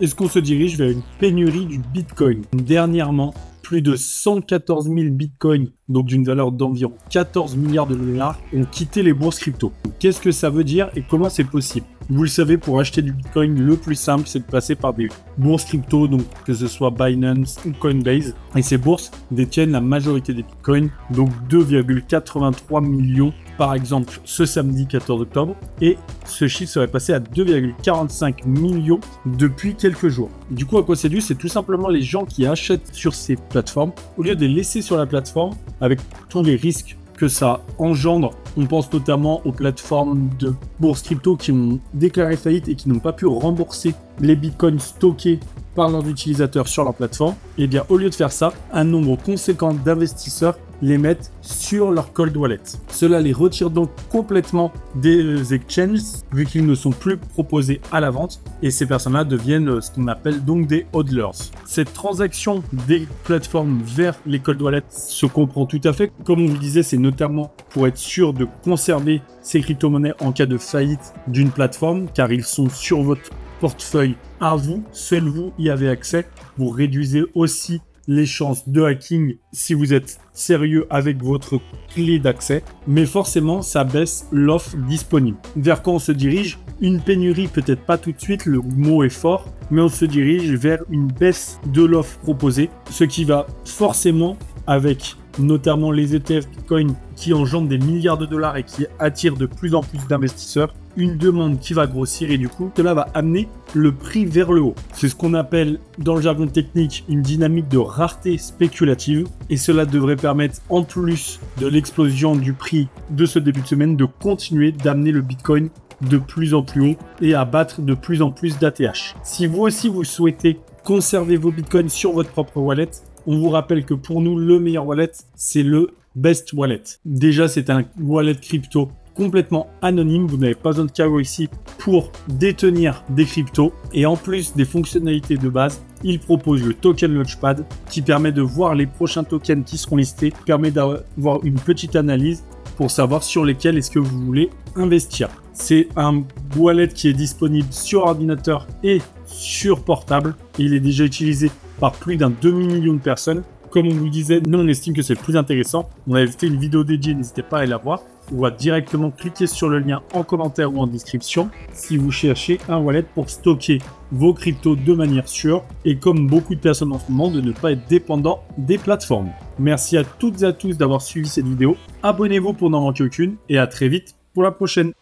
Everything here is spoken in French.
Est-ce qu'on se dirige vers une pénurie du Bitcoin? Dernièrement, plus de 114 000 bitcoins, donc d'une valeur d'environ 14 milliards de dollars, ont quitté les bourses crypto. Qu'est-ce que ça veut dire et comment c'est possible? Vous le savez, pour acheter du bitcoin, le plus simple, c'est de passer par des bourses crypto, donc que ce soit Binance ou Coinbase. Et ces bourses détiennent la majorité des bitcoins, donc 2,83 millions par exemple ce samedi 14 octobre. Et ce chiffre serait passé à 2,45 millions depuis quelques jours. Du coup, à quoi c'est dû? C'est tout simplement les gens qui achètent sur ces plateformes, au lieu de les laisser sur la plateforme, avec tous les risques que ça engendre. On pense notamment aux plateformes de bourse crypto qui ont déclaré faillite et qui n'ont pas pu rembourser les bitcoins stockés par leurs utilisateurs sur leur plateforme. Et bien, au lieu de faire ça, un nombre conséquent d'investisseurs les mettent sur leur cold wallet. Cela les retire donc complètement des exchanges, vu qu'ils ne sont plus proposés à la vente, et ces personnes-là deviennent ce qu'on appelle donc des hodlers. Cette transaction des plateformes vers les cold wallets se comprend tout à fait. Comme on vous le disait, c'est notamment pour être sûr de conserver ces crypto-monnaies en cas de faillite d'une plateforme, car ils sont sur votre portefeuille à vous, seul vous y avez accès. Vous réduisez aussi les chances de hacking si vous êtes sérieux avec votre clé d'accès, mais forcément ça baisse l'offre disponible. Vers quoi on se dirige? Une pénurie, peut-être pas tout de suite, le mot est fort, mais on se dirige vers une baisse de l'offre proposée, ce qui va forcément, avec notamment les ETF Bitcoin qui engendrent des milliards de dollars et qui attirent de plus en plus d'investisseurs, une demande qui va grossir, et du coup cela va amener le prix vers le haut. C'est ce qu'on appelle dans le jargon technique une dynamique de rareté spéculative, et cela devrait permettre, en plus de l'explosion du prix de ce début de semaine, de continuer d'amener le Bitcoin de plus en plus haut et à battre de plus en plus d'ATH. Si vous aussi vous souhaitez conserver vos Bitcoins sur votre propre wallet, on vous rappelle que pour nous le meilleur wallet, c'est le Best Wallet. Déjà, c'est un wallet crypto complètement anonyme, vous n'avez pas besoin de KYC pour détenir des cryptos, et en plus des fonctionnalités de base, il propose le token Launchpad qui permet de voir les prochains tokens qui seront listés, permet d'avoir une petite analyse pour savoir sur lesquels est-ce que vous voulez investir. C'est un wallet qui est disponible sur ordinateur et sur portable. Il est déjà utilisé par plus d'un demi-million de personnes. Comme on vous le disait, nous on estime que c'est le plus intéressant. On avait fait une vidéo dédiée, n'hésitez pas à aller la voir, ou à directement cliquer sur le lien en commentaire ou en description si vous cherchez un wallet pour stocker vos cryptos de manière sûre, et comme beaucoup de personnes en ce moment, de ne pas être dépendant des plateformes. Merci à toutes et à tous d'avoir suivi cette vidéo. Abonnez-vous pour n'en manquer aucune, et à très vite pour la prochaine.